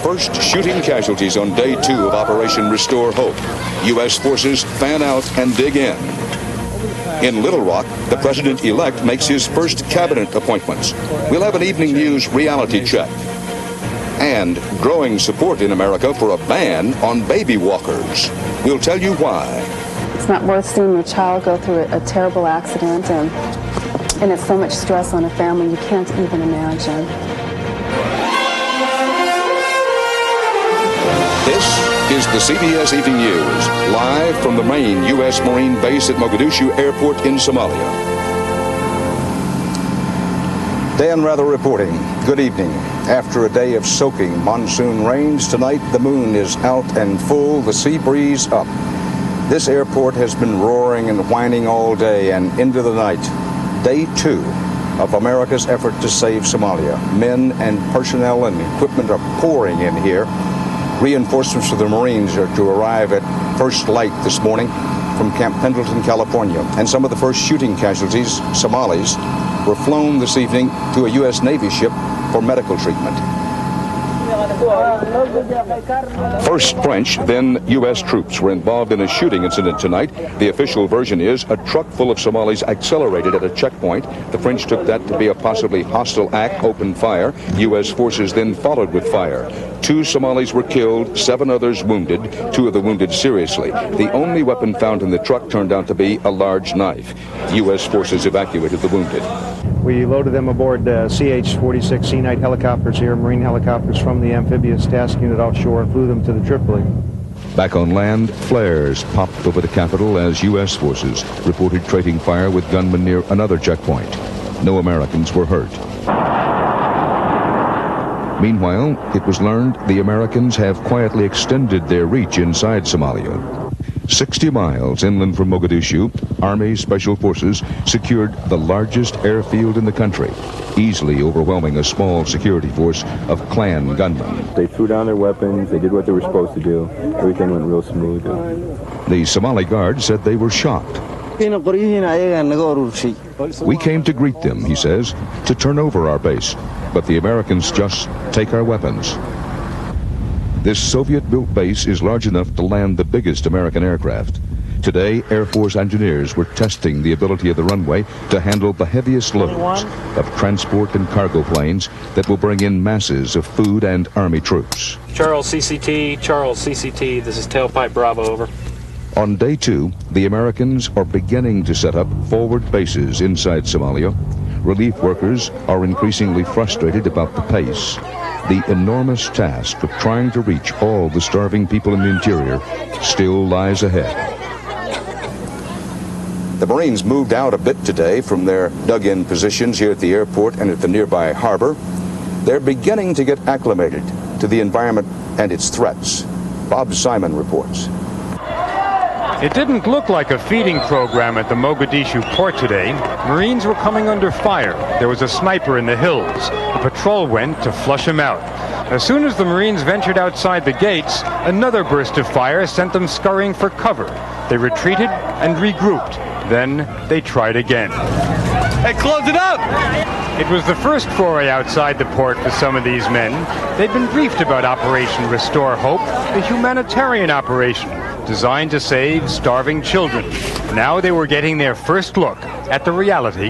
first shooting casualties on day 2 of Operation Restore Hope. U.S. forces fan out and dig in. In Little Rock, the president-elect makes his first cabinet appointments. We'll have an evening news reality check. And growing support in America for a ban on baby walkers. We'll tell you why. It's not worth seeing your child go through a terrible accident, and it's so much stress on a family you can't even imagine. This is the CBS Evening News, live from the main U.S. Marine base at Mogadishu Airport in Somalia. Dan Rather reporting. Good evening. After a day of soaking monsoon rains, tonight the moon is out and full, the sea breeze up. This airport has been roaring and whining all day and into the night. Day 2 of America's effort to save Somalia. Men and personnel and equipment are pouring in here. Reinforcements for the Marines are to arrive at first light this morning from Camp Pendleton, California. And some of the first shooting casualties, Somalis, were flown this evening to a U.S. Navy ship for medical treatment. First French, then U.S. troops were involved in a shooting incident tonight. The official version is a truck full of Somalis accelerated at a checkpoint. The French took that to be a possibly hostile act, opened fire. U.S. forces then followed with fire. 2 Somalis were killed, 7 others wounded, 2 of the wounded seriously. The only weapon found in the truck turned out to be a large knife. U.S. forces evacuated the wounded. We loaded them aboard CH-46 Sea Knight helicopters here, Marine helicopters from the amphibious task unit offshore, and flew them to the Tripoli. Back on land, flares popped over the capital as U.S. forces reported trading fire with gunmen near another checkpoint. No Americans were hurt. Meanwhile, it was learned the Americans have quietly extended their reach inside Somalia. 60 miles inland from Mogadishu, Army Special Forces secured the largest airfield in the country, easily overwhelming a small security force of clan gunmen. They threw down their weapons, they did what they were supposed to do. Everything went real smooth. The Somali guard said they were shocked. We came to greet them, he says, to turn over our base, but the Americans just take our weapons. This Soviet-built base is large enough to land the biggest American aircraft. Today, Air Force engineers were testing the ability of the runway to handle the heaviest loads of transport and cargo planes that will bring in masses of food and Army troops. Charles CCT, this is Tailpipe Bravo, over. On day 2, the Americans are beginning to set up forward bases inside Somalia. Relief workers are increasingly frustrated about the pace. The enormous task of trying to reach all the starving people in the interior still lies ahead. The Marines moved out a bit today from their dug-in positions here at the airport and at the nearby harbor. They're beginning to get acclimated to the environment and its threats. Bob Simon reports. It didn't look like a feeding program at the Mogadishu port today. Marines were coming under fire. There was a sniper in the hills. A patrol went to flush him out. As soon as the Marines ventured outside the gates, another burst of fire sent them scurrying for cover. They retreated and regrouped. Then they tried again. Hey, close it up! It was the first foray outside the port for some of these men. They'd been briefed about Operation Restore Hope, a humanitarian operation designed to save starving children. Now they were getting their first look at the reality